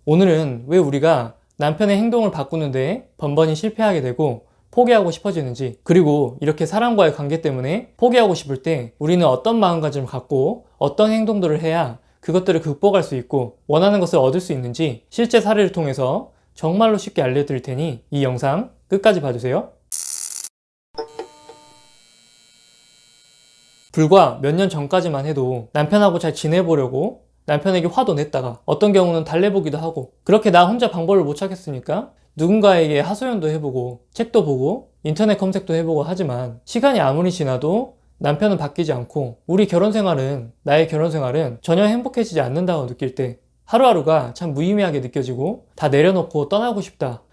오늘은 왜 우리가 남편의 행동을 바꾸는데 번번이 실패하게 되고 포기하고 싶어지는지, 그리고 이렇게 사람과의 관계 때문에 포기하고 싶을 때 우리는 어떤 마음가짐을 갖고 어떤 행동들을 해야 그것들을 극복할 수 있고 원하는 것을 얻을 수 있는지 실제 사례를 통해서 정말로 쉽게 알려드릴 테니 이 영상 끝까지 봐주세요. 불과 몇 년 전까지만 해도 남편하고 잘 지내보려고 남편에게 화도 냈다가 어떤 경우는 달래보기도 하고, 그렇게 나 혼자 방법을 못 찾겠으니까 누군가에게 하소연도 해보고 책도 보고 인터넷 검색도 해보고 하지만 시간이 아무리 지나도 남편은 바뀌지 않고 우리 나의 결혼 생활은 전혀 행복해지지 않는다고 느낄 때 하루하루가 참 무의미하게 느껴지고 다 내려놓고 떠나고 싶다,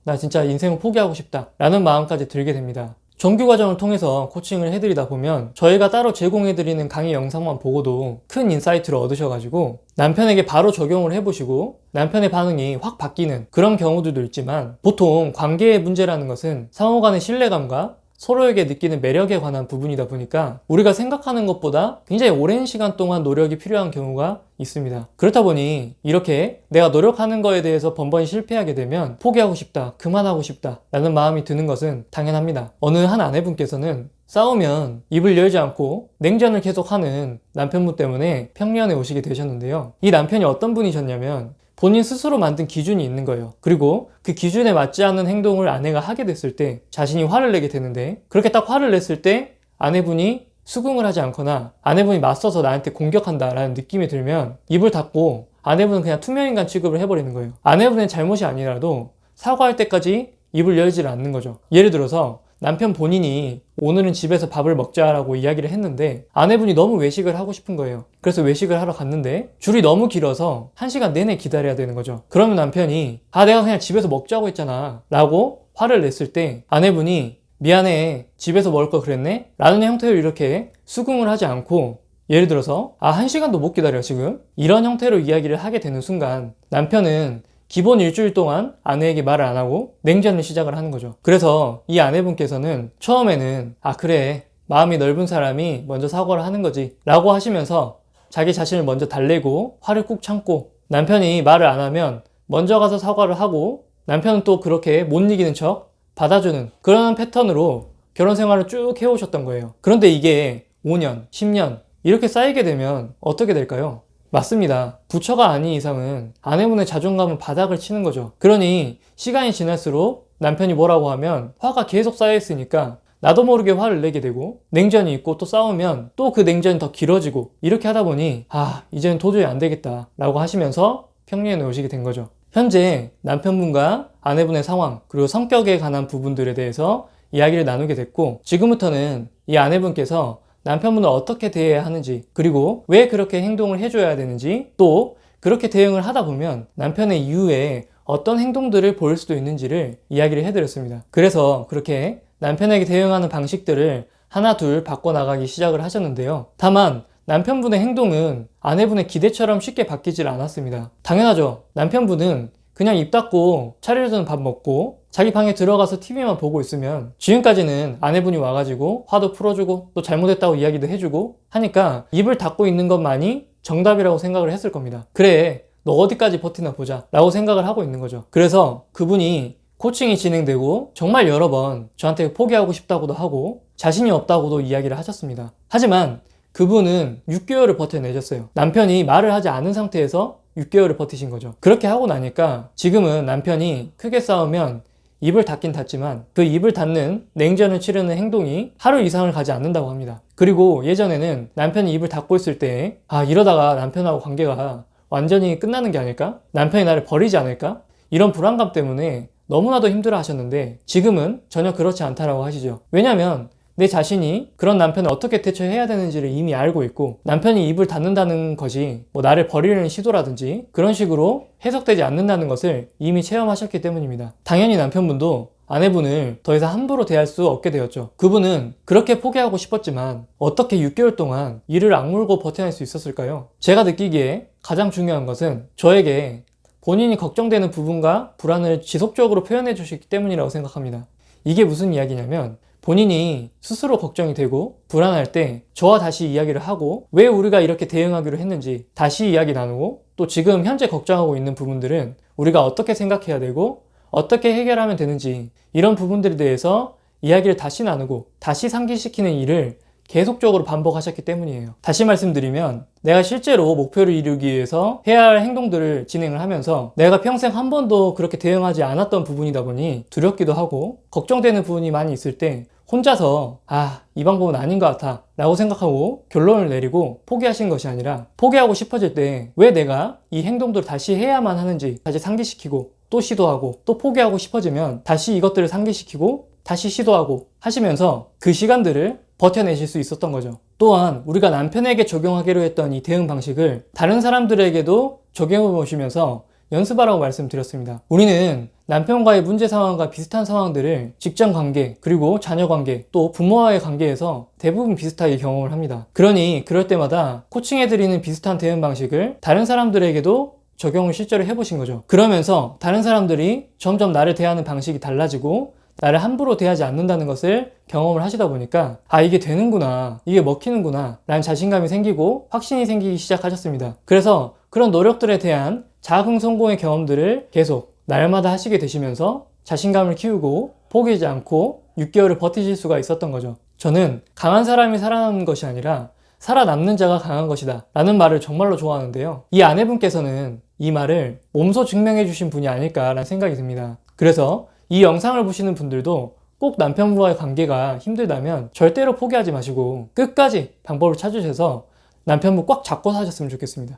나 진짜 인생을 포기하고 싶다 라는 마음까지 들게 됩니다. 정규 과정을 통해서 코칭을 해드리다 보면 저희가 따로 제공해드리는 강의 영상만 보고도 큰 인사이트를 얻으셔가지고 남편에게 바로 적용을 해보시고 남편의 반응이 확 바뀌는 그런 경우들도 있지만, 보통 관계의 문제라는 것은 상호 간의 신뢰감과 서로에게 느끼는 매력에 관한 부분이다 보니까 우리가 생각하는 것보다 굉장히 오랜 시간 동안 노력이 필요한 경우가 있습니다. 그렇다 보니 이렇게 내가 노력하는 거에 대해서 번번이 실패하게 되면 포기하고 싶다, 그만하고 싶다 라는 마음이 드는 것은 당연합니다. 어느 한 아내분께서는 싸우면 입을 열지 않고 냉전을 계속하는 남편분 때문에 평년에 오시게 되셨는데요. 이 남편이 어떤 분이셨냐면 본인 스스로 만든 기준이 있는 거예요. 그리고 그 기준에 맞지 않는 행동을 아내가 하게 됐을 때 자신이 화를 내게 되는데, 그렇게 딱 화를 냈을 때 아내분이 수긍을 하지 않거나 아내분이 맞서서 나한테 공격한다 라는 느낌이 들면 입을 닫고 아내분은 그냥 투명인간 취급을 해버리는 거예요. 아내분의 잘못이 아니라도 사과할 때까지 입을 열지 않는 거죠. 예를 들어서 남편 본인이 오늘은 집에서 밥을 먹자라고 이야기를 했는데 아내분이 너무 외식을 하고 싶은 거예요. 그래서 외식을 하러 갔는데 줄이 너무 길어서 1시간 내내 기다려야 되는 거죠. 그러면 남편이 내가 그냥 집에서 먹자고 했잖아 라고 화를 냈을 때 아내분이 미안해, 집에서 먹을 거 그랬네? 라는 형태로 이렇게 수긍을 하지 않고, 예를 들어서 1시간도 못 기다려 지금? 이런 형태로 이야기를 하게 되는 순간 남편은 기본 일주일 동안 아내에게 말을 안 하고 냉전을 시작을 하는 거죠. 그래서 이 아내분께서는 처음에는 그래, 마음이 넓은 사람이 먼저 사과를 하는 거지 라고 하시면서 자기 자신을 먼저 달래고 화를 꾹 참고, 남편이 말을 안 하면 먼저 가서 사과를 하고 남편은 또 그렇게 못 이기는 척 받아주는 그런 패턴으로 결혼 생활을 쭉 해오셨던 거예요. 그런데 이게 5년, 10년 이렇게 쌓이게 되면 어떻게 될까요? 맞습니다. 부처가 아닌 이상은 아내분의 자존감은 바닥을 치는 거죠. 그러니 시간이 지날수록 남편이 뭐라고 하면 화가 계속 쌓여있으니까 나도 모르게 화를 내게 되고, 냉전이 있고 또 싸우면 또 그 냉전이 더 길어지고, 이렇게 하다 보니 이제는 도저히 안 되겠다 라고 하시면서 평년에 오시게 된 거죠. 현재 남편분과 아내분의 상황 그리고 성격에 관한 부분들에 대해서 이야기를 나누게 됐고, 지금부터는 이 아내분께서 남편분을 어떻게 대해야 하는지, 그리고 왜 그렇게 행동을 해줘야 되는지, 또 그렇게 대응을 하다 보면 남편의 이후에 어떤 행동들을 보일 수도 있는지를 이야기를 해드렸습니다. 그래서 그렇게 남편에게 대응하는 방식들을 하나 둘 바꿔나가기 시작을 하셨는데요. 다만 남편분의 행동은 아내분의 기대처럼 쉽게 바뀌질 않았습니다. 당연하죠. 남편분은 그냥 입 닫고 차려주는 밥 먹고 자기 방에 들어가서 TV만 보고 있으면 지금까지는 아내분이 와가지고 화도 풀어주고 또 잘못했다고 이야기도 해주고 하니까 입을 닫고 있는 것만이 정답이라고 생각을 했을 겁니다. 그래, 너 어디까지 버티나 보자 라고 생각을 하고 있는 거죠. 그래서 그분이 코칭이 진행되고 정말 여러 번 저한테 포기하고 싶다고도 하고 자신이 없다고도 이야기를 하셨습니다. 하지만 그분은 6개월을 버텨내셨어요. 남편이 말을 하지 않은 상태에서 6개월을 버티신 거죠. 그렇게 하고 나니까 지금은 남편이 크게 싸우면 입을 닫긴 닫지만 그 입을 닫는 냉전을 치르는 행동이 하루 이상을 가지 않는다고 합니다. 그리고 예전에는 남편이 입을 닫고 있을 때 이러다가 남편하고 관계가 완전히 끝나는 게 아닐까? 남편이 나를 버리지 않을까? 이런 불안감 때문에 너무나도 힘들어 하셨는데 지금은 전혀 그렇지 않다라고 하시죠. 왜냐면 내 자신이 그런 남편을 어떻게 대처해야 되는지를 이미 알고 있고, 남편이 입을 닫는다는 것이 나를 버리려는 시도라든지 그런 식으로 해석되지 않는다는 것을 이미 체험하셨기 때문입니다. 당연히 남편분도 아내분을 더 이상 함부로 대할 수 없게 되었죠. 그분은 그렇게 포기하고 싶었지만 어떻게 6개월 동안 이를 악물고 버텨낼 수 있었을까요? 제가 느끼기에 가장 중요한 것은 저에게 본인이 걱정되는 부분과 불안을 지속적으로 표현해 주셨기 때문이라고 생각합니다. 이게 무슨 이야기냐면, 본인이 스스로 걱정이 되고 불안할 때 저와 다시 이야기를 하고 왜 우리가 이렇게 대응하기로 했는지 다시 이야기 나누고, 또 지금 현재 걱정하고 있는 부분들은 우리가 어떻게 생각해야 되고 어떻게 해결하면 되는지 이런 부분들에 대해서 이야기를 다시 나누고 다시 상기시키는 일을 계속적으로 반복하셨기 때문이에요. 다시 말씀드리면 내가 실제로 목표를 이루기 위해서 해야 할 행동들을 진행을 하면서 내가 평생 한 번도 그렇게 대응하지 않았던 부분이다 보니 두렵기도 하고 걱정되는 부분이 많이 있을 때 혼자서 이 방법은 아닌 것 같아 라고 생각하고 결론을 내리고 포기하신 것이 아니라 포기하고 싶어질 때 왜 내가 이 행동들을 다시 해야만 하는지 다시 상기시키고 또 시도하고 또 포기하고 싶어지면 다시 이것들을 상기시키고 다시 시도하고 하시면서 그 시간들을 버텨내실 수 있었던 거죠. 또한 우리가 남편에게 적용하기로 했던 이 대응 방식을 다른 사람들에게도 적용해 보시면서 연습하라고 말씀드렸습니다. 우리는 남편과의 문제 상황과 비슷한 상황들을 직장 관계, 그리고 자녀 관계, 또 부모와의 관계에서 대부분 비슷하게 경험을 합니다. 그러니 그럴 때마다 코칭해드리는 비슷한 대응 방식을 다른 사람들에게도 적용을 실제로 해보신 거죠. 그러면서 다른 사람들이 점점 나를 대하는 방식이 달라지고 나를 함부로 대하지 않는다는 것을 경험을 하시다 보니까 이게 되는구나, 이게 먹히는구나 라는 자신감이 생기고 확신이 생기기 시작하셨습니다. 그래서 그런 노력들에 대한 작은 성공의 경험들을 계속 날마다 하시게 되시면서 자신감을 키우고 포기하지 않고 6개월을 버티실 수가 있었던 거죠. 저는 강한 사람이 살아남는 것이 아니라 살아남는 자가 강한 것이다 라는 말을 정말로 좋아하는데요. 이 아내분께서는 이 말을 몸소 증명해 주신 분이 아닐까라는 생각이 듭니다. 그래서 이 영상을 보시는 분들도 꼭 남편과의 관계가 힘들다면 절대로 포기하지 마시고 끝까지 방법을 찾으셔서 남편분 꽉 잡고 사셨으면 좋겠습니다.